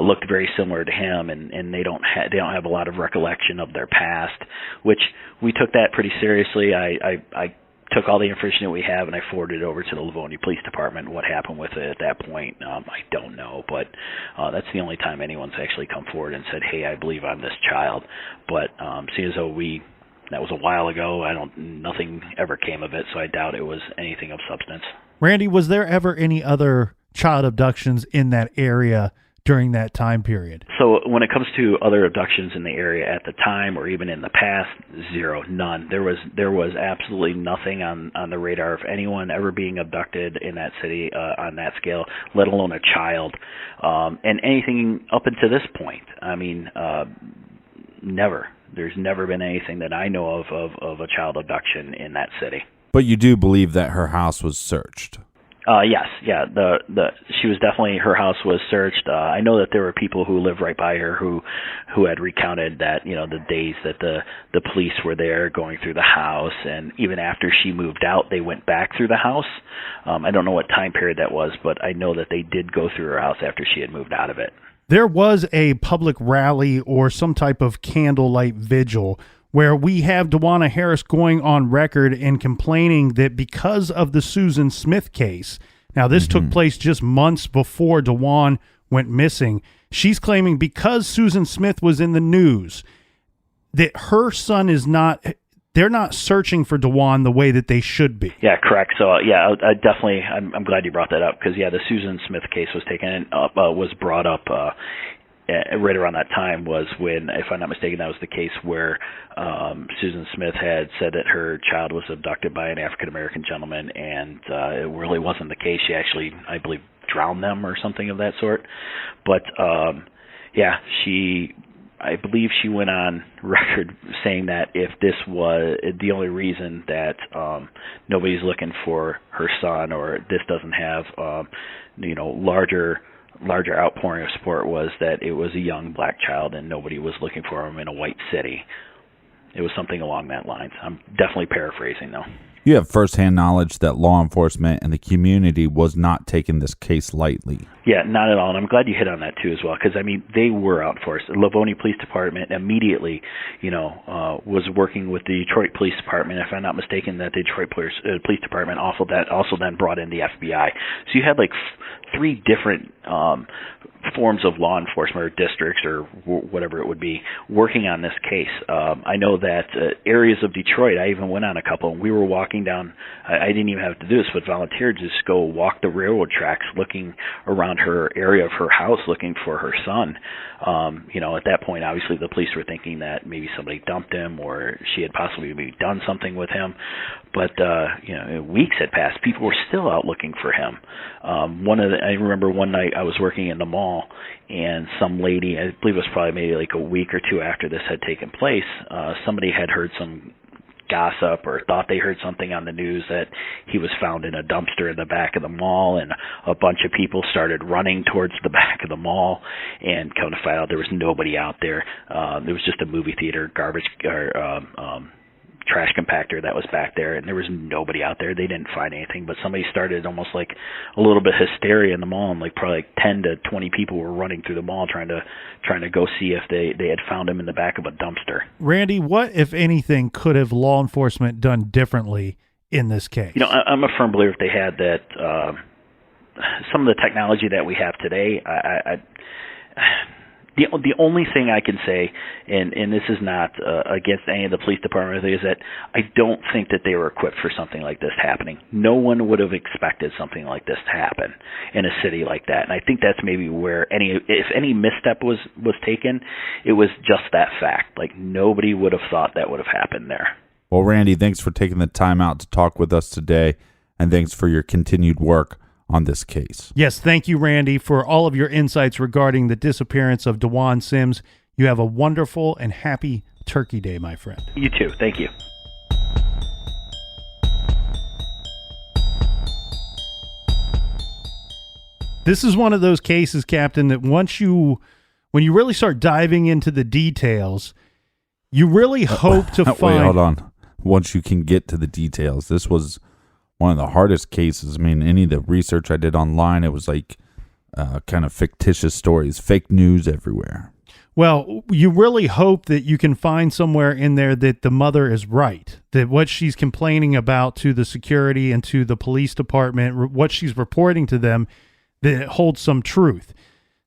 looked very similar to him, and they don't have a lot of recollection of their past, which we took that pretty seriously. I took all the information that we have and I forwarded it over to the Livonia Police Department. What happened with it at that point, I don't know, but that's the only time anyone's actually come forward and said, hey, I believe I'm this child. But seeing as though that was a while ago, nothing ever came of it, so I doubt it was anything of substance. Randy, was there ever any other child abductions in that area during that time period? So when it comes to other abductions in the area at the time or even in the past, zero, none. There was absolutely nothing on the radar of anyone ever being abducted in that city on that scale, let alone a child. And anything up until this point, I mean, never. There's never been anything that I know of a child abduction in that city. But you do believe that her house was searched? Yes, yeah. She was definitely, her house was searched. I know that there were people who lived right by her who had recounted that, the days that the police were there going through the house, and even after she moved out, they went back through the house. I don't know what time period that was, but I know that they did go through her house after she had moved out of it. There was a public rally or some type of candlelight vigil where we have Dwanna Harris going on record and complaining that because of the Susan Smith case, now this took place just months before Dwanna went missing, she's claiming because Susan Smith was in the news that her son is not, they're not searching for Dwanna the way that they should be. Yeah, correct. So, I definitely, I'm glad you brought that up because, the Susan Smith case was taken up, was brought up right around that time was when, if I'm not mistaken, that was the case where Susan Smith had said that her child was abducted by an African-American gentleman, and it really wasn't the case. She actually, I believe, drowned them or something of that sort. But, I believe she went on record saying that if this was the only reason that nobody's looking for her son, or this doesn't have, larger outpouring of support, was that it was a young black child and nobody was looking for him in a white city. It was something along that lines. I'm definitely paraphrasing, though. You have firsthand knowledge that law enforcement and the community was not taking this case lightly. Yeah, not at all. And I'm glad you hit on that, too, as well, because, they were out for us. The Livonia Police Department immediately, was working with the Detroit Police Department. If I'm not mistaken, that the Detroit Police Department also then brought in the FBI. So you had, three different forms of law enforcement or districts or whatever it would be working on this case. I know that areas of Detroit, I even went on a couple, and we were walking down, I didn't even have to do this, but volunteered to just go walk the railroad tracks looking around her area of her house looking for her son. At that point, obviously the police were thinking that maybe somebody dumped him or she had possibly maybe done something with him. But, weeks had passed. People were still out looking for him. I remember one night I was working in the mall, and some lady, I believe it was probably maybe a week or two after this had taken place, somebody had heard some gossip or thought they heard something on the news that he was found in a dumpster in the back of the mall, and a bunch of people started running towards the back of the mall, and come to find out there was nobody out there. There was just a movie theater, garbage or trash compactor that was back there, and there was nobody out there. They didn't find anything, but somebody started almost like a little bit hysteria in the mall, and probably 10 to 20 people were running through the mall trying to go see if they had found him in the back of a dumpster. Randy, what, if anything, could have law enforcement done differently in this case? I'm a firm believer if they had that some of the technology that we have today, the only thing I can say, and this is not against any of the police department, is that I don't think that they were equipped for something like this happening. No one would have expected something like this to happen in a city like that. And I think that's maybe where if any misstep was taken, it was just that fact. Nobody would have thought that would have happened there. Well, Randy, thanks for taking the time out to talk with us today, and thanks for your continued work on this case. Yes, thank you, Randy, for all of your insights regarding the disappearance of Dwan Sims. You have a wonderful and happy Turkey Day, my friend. You too. Thank you. This is one of those cases, Captain, that when you really start diving into the details, you really hope to find... Wait, hold on. Once you can get to the details, this was one of the hardest cases. I mean, any of the research I did online, it was like kind of fictitious stories, fake news everywhere. Well, you really hope that you can find somewhere in there that the mother is right, that what she's complaining about to the security and to the police department, what she's reporting to them, that it holds some truth.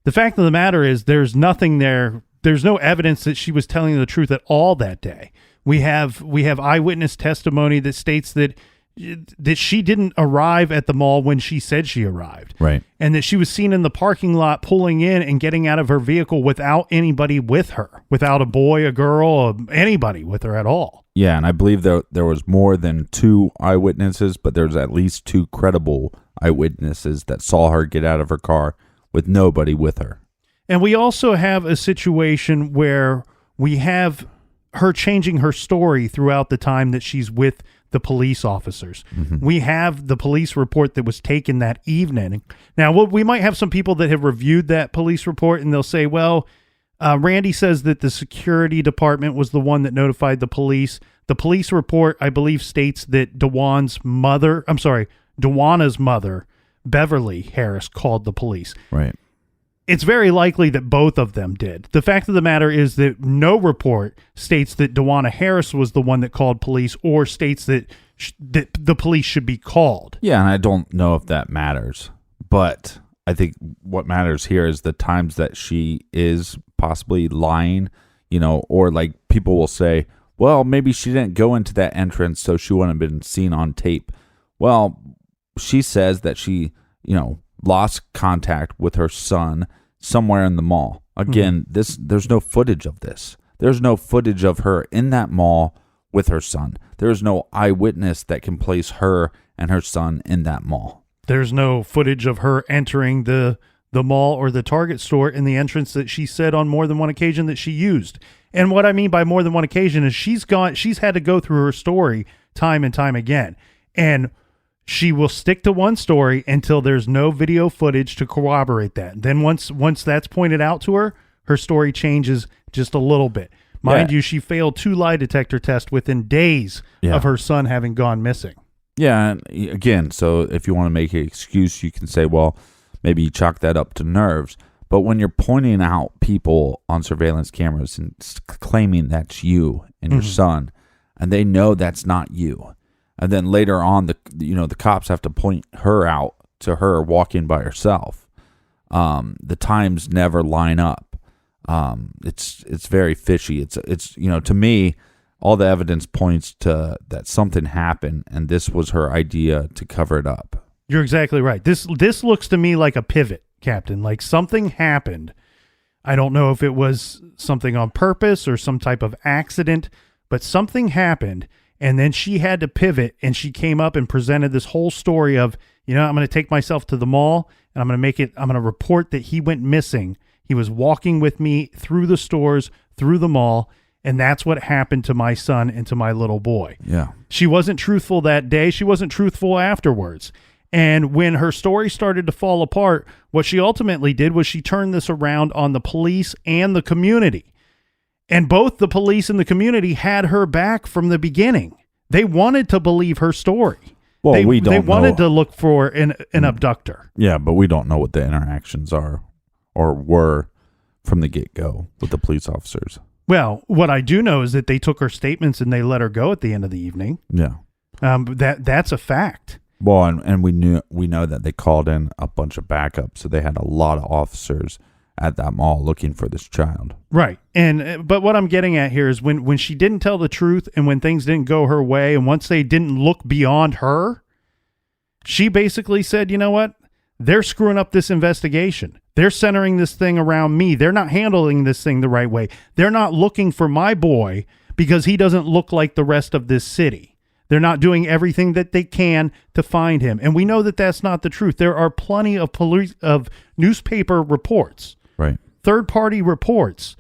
The fact of the matter is there's nothing there. There's no evidence that she was telling the truth at all that day. We have eyewitness testimony that states that she didn't arrive at the mall when she said she arrived. Right. And that she was seen in the parking lot pulling in and getting out of her vehicle without anybody with her, without a boy, a girl, or anybody with her at all. Yeah, and I believe there was more than 2 eyewitnesses, but there's at least 2 credible eyewitnesses that saw her get out of her car with nobody with her. And we also have a situation where we have her changing her story throughout the time that she's with the police officers. Mm-hmm. We have the police report that was taken that evening. Now, we might have some people that have reviewed that police report, and they'll say, well, Randy says that the security department was the one that notified the police. The police report, I believe, states that Dwanna's mother, Beverly Harris, called the police. Right. It's very likely that both of them did. The fact of the matter is that no report states that Dwanna Harris was the one that called police or states that the police should be called. Yeah, and I don't know if that matters. But I think what matters here is the times that she is possibly lying, or like people will say, well, maybe she didn't go into that entrance so she wouldn't have been seen on tape. Well, she says that she, lost contact with her son somewhere in the mall. Again, there's no footage of this. There's no footage of her in that mall with her son. There's no eyewitness that can place her and her son in that mall. There's no footage of her entering the mall or the Target store in the entrance that she said on more than one occasion that she used. And what I mean by more than one occasion is she's had to go through her story time and time again. And she will stick to one story until there's no video footage to corroborate that. Then once that's pointed out to her, her story changes just a little bit. Mind you, she failed 2 lie detector tests within days of her son having gone missing. Yeah, and again, so if you want to make an excuse, you can say, well, maybe you chalk that up to nerves. But when you're pointing out people on surveillance cameras and claiming that's you and your son, and they know that's not you, and then later on, the cops have to point her out to her walking by herself. The times never line up. It's very fishy. It's to me, all the evidence points to that something happened, and this was her idea to cover it up. You're exactly right. This looks to me like a pivot, Captain. Like something happened. I don't know if it was something on purpose or some type of accident, but something happened. And then she had to pivot, and she came up and presented this whole story of, I'm going to take myself to the mall, and I'm going to report that he went missing. He was walking with me through the stores, through the mall, and that's what happened to my son and to my little boy. Yeah. She wasn't truthful that day. She wasn't truthful afterwards. And when her story started to fall apart, what she ultimately did was she turned this around on the police and the community. And both the police and the community had her back from the beginning. They wanted to believe her story. Well, they wanted know. to look for an abductor. Yeah, but we don't know what the interactions are or were from the get-go with the police officers. Well, what I do know is that they took her statements and they let her go at the end of the evening. Yeah. That's a fact. Well, and we know that they called in a bunch of backup, so they had a lot of officers at that mall looking for this child. Right. But what I'm getting at here is when she didn't tell the truth and when things didn't go her way and once they didn't look beyond her, she basically said, you know what? They're screwing up this investigation. They're centering this thing around me. They're not handling this thing the right way. They're not looking for my boy because he doesn't look like the rest of this city. They're not doing everything that they can to find him. And we know that that's not the truth. There are plenty of newspaper reports, Right. third-party reports,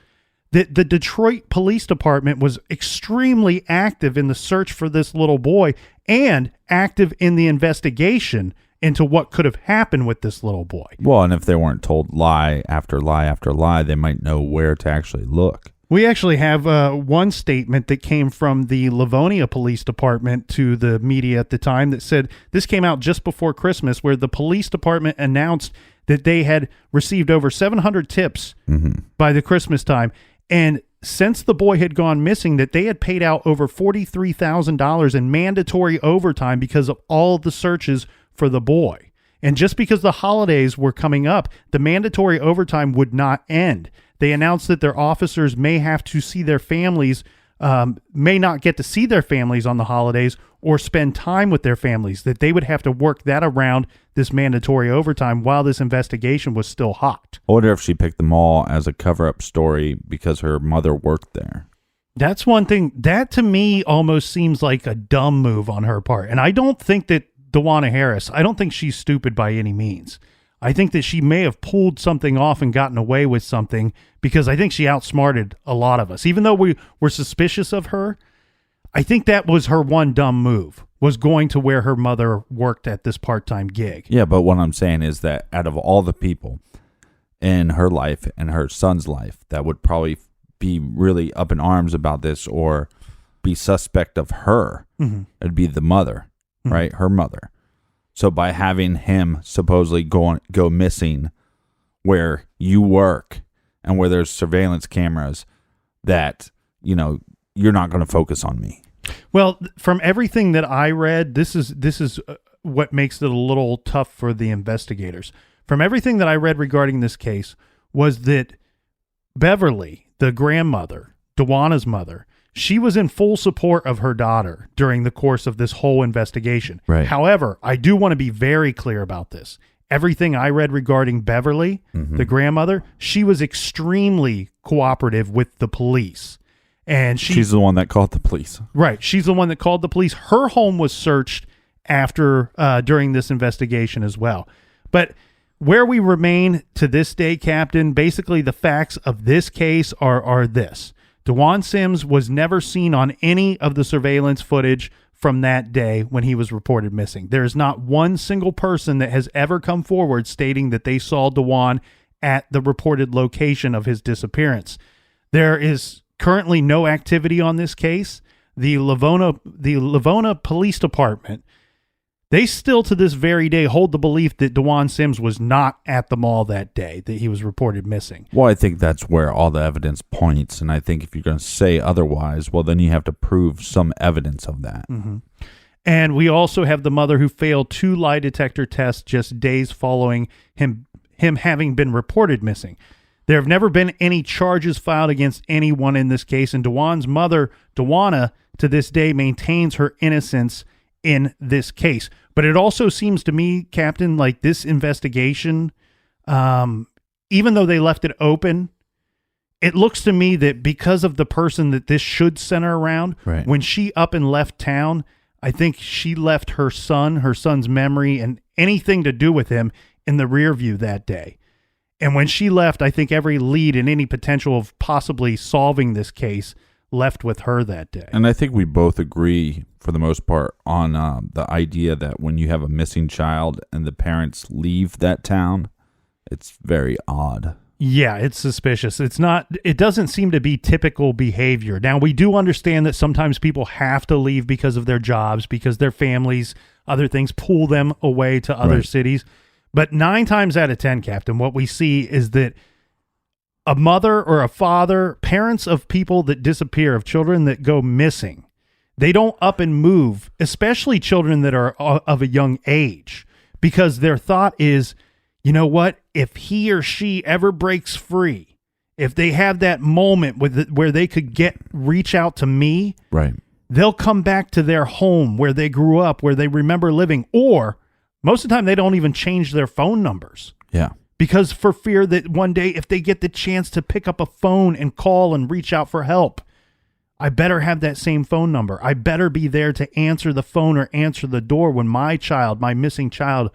that the Detroit Police Department was extremely active in the search for this little boy and active in the investigation into what could have happened with this little boy. Well, and if they weren't told lie after lie after lie, they might know where to actually look. We actually have one statement that came from the Livonia Police Department to the media at the time that said this came out just before Christmas, where the police department announced that they had received over 700 tips by the Christmas time. And since the boy had gone missing, that they had paid out over $43,000 in mandatory overtime because of all the searches for the boy. And just because the holidays were coming up, the mandatory overtime would not end. They announced that their officers may have to see their families, may not get to see their families on the holidays or spend time with their families, that they would have to work that around this mandatory overtime while this investigation was still hot. I wonder if she picked the mall as a cover-up story because her mother worked there. That's one thing. That to me almost seems like a dumb move on her part. And I don't think that Dwanna Harris, I don't think she's stupid by any means. I think that she may have pulled something off and gotten away with something because I think she outsmarted a lot of us. Even though we were suspicious of her, I think that was her one dumb move, was going to where her mother worked at this part-time gig. Yeah, but what I'm saying is that out of all the people in her life and her son's life that would probably be really up in arms about this or be suspect of her, it'd be the mother, right? Her mother. So by having him supposedly go missing where you work and where there's surveillance cameras, that, you know, you're not going to focus on me. Well, from everything that I read, this is what makes it a little tough for the investigators. From everything that I read regarding this case was that Beverly, the grandmother, Dwanna's mother, she was in full support of her daughter during the course of this whole investigation. Right. However, I do want to be very clear about this. Everything I read regarding Beverly, the grandmother, she was extremely cooperative with the police. And she's the one that called the police. Right. She's the one that called the police. Her home was searched after during this investigation as well. But where we remain to this day, Captain, basically the facts of this case are this. Dwan Sims was never seen on any of the surveillance footage from that day when he was reported missing. There is not one single person that has ever come forward stating that they saw Dwan at the reported location of his disappearance. There is currently no activity on this case. The Livonia Police Department, they still to this very day hold the belief that Dwan Sims was not at the mall that day, that he was reported missing. Well, I think that's where all the evidence points. And I think if you're going to say otherwise, well, then you have to prove some evidence of that. And we also have the mother who failed 2 lie detector tests just days following him having been reported missing. There have never been any charges filed against anyone in this case. And Dwan's mother, Dwanna, to this day maintains her innocence in this case. But it also seems to me, Captain, like this investigation, even though they left it open, it looks to me that because of the person that this should center around, right, when she up and left town, I think she left her son's memory and anything to do with him in the rear view that day. And when she left, I think every lead and any potential of possibly solving this case left with her that day. And I think we both agree, for the most part, on the idea that when you have a missing child and the parents leave that town, it's very odd. Yeah, it's suspicious. It doesn't seem to be typical behavior. Now, we do understand that sometimes people have to leave because of their jobs, because their families, other things pull them away to other cities. But 9 times out of 10, Captain, what we see is that a mother or a father, parents of people that disappear, of children that go missing, they don't up and move, especially children that are of a young age, because their thought is, you know what, if he or she ever breaks free, if they have that moment where they could reach out to me, right, they'll come back to their home where they grew up, where they remember living, or most of the time they don't even change their phone numbers. Yeah. Because for fear that one day if they get the chance to pick up a phone and call and reach out for help, I better have that same phone number. I better be there to answer the phone or answer the door when my missing child,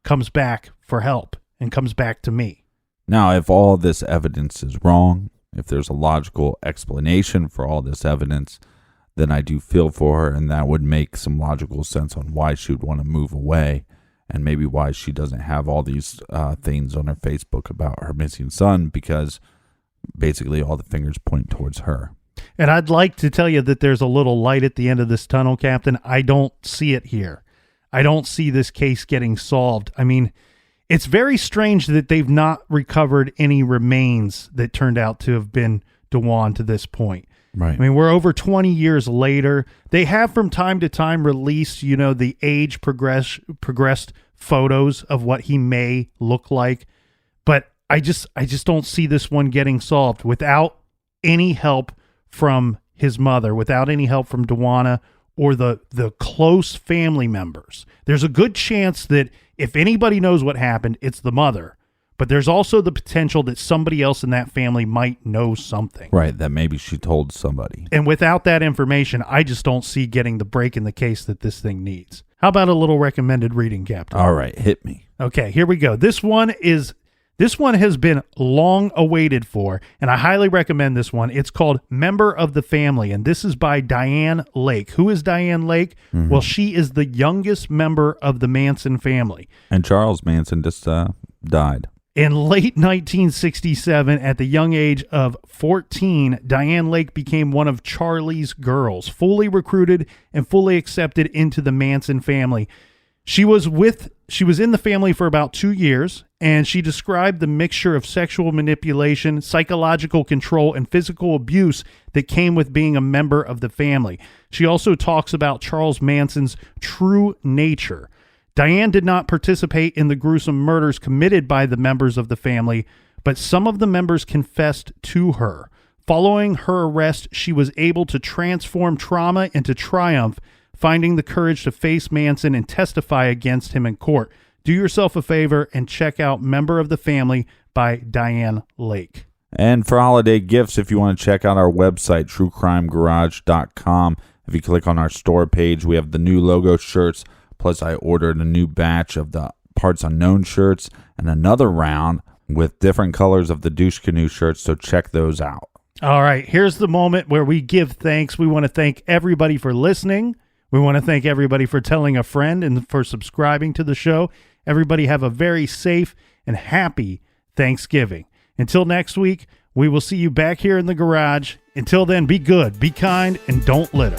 comes back for help and comes back to me. Now, if all this evidence is wrong, if there's a logical explanation for all this evidence, then I do feel for her, and that would make some logical sense on why she would want to move away, and maybe why she doesn't have all these things on her Facebook about her missing son, because basically all the fingers point towards her. And I'd like to tell you that there's a little light at the end of this tunnel, Captain. I don't see it here. I don't see this case getting solved. I mean, it's very strange that they've not recovered any remains that turned out to have been Dwanna to this point. Right. I mean, we're over 20 years later. They have from time to time released, the age progressed photos of what he may look like. But I just don't see this one getting solved without any help from his mother, without any help from Dwanna or the close family members. There's a good chance that if anybody knows what happened, it's the mother. But there's also the potential that somebody else in that family might know something. Right, that maybe she told somebody. And without that information, I just don't see getting the break in the case that this thing needs. How about a little recommended reading, Captain? All right, hit me. Okay, here we go. This one has been long awaited for, and I highly recommend this one. It's called Member of the Family, and this is by Diane Lake. Who is Diane Lake? Mm-hmm. Well, she is the youngest member of the Manson family. And Charles Manson just died. In late 1967, at the young age of 14, Diane Lake became one of Charlie's girls, fully recruited and fully accepted into the Manson family. She was in the family for about 2 years, and she described the mixture of sexual manipulation, psychological control, and physical abuse that came with being a member of the family. She also talks about Charles Manson's true nature. Diane did not participate in the gruesome murders committed by the members of the family, but some of the members confessed to her. Following her arrest, she was able to transform trauma into triumph, finding the courage to face Manson and testify against him in court. Do yourself a favor and check out Member of the Family by Diane Lake. And for holiday gifts, if you want to check out our website, truecrimegarage.com, if you click on our store page, we have the new logo shirts. Plus, I ordered a new batch of the Parts Unknown shirts and another round with different colors of the Douche Canoe shirts, so check those out. All right, here's the moment where we give thanks. We want to thank everybody for listening. We want to thank everybody for telling a friend and for subscribing to the show. Everybody have a very safe and happy Thanksgiving. Until next week, we will see you back here in the garage. Until then, be good, be kind, and don't litter.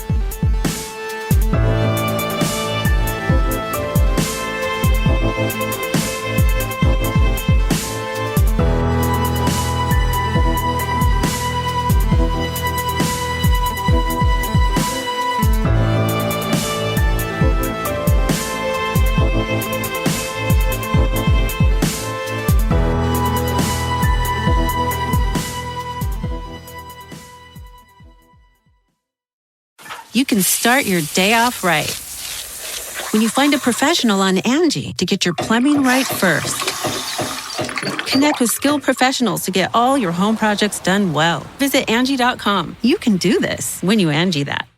You can start your day off right when you find a professional on Angie to get your plumbing right first. Connect with skilled professionals to get all your home projects done well. Visit Angie.com. You can do this when you Angie that.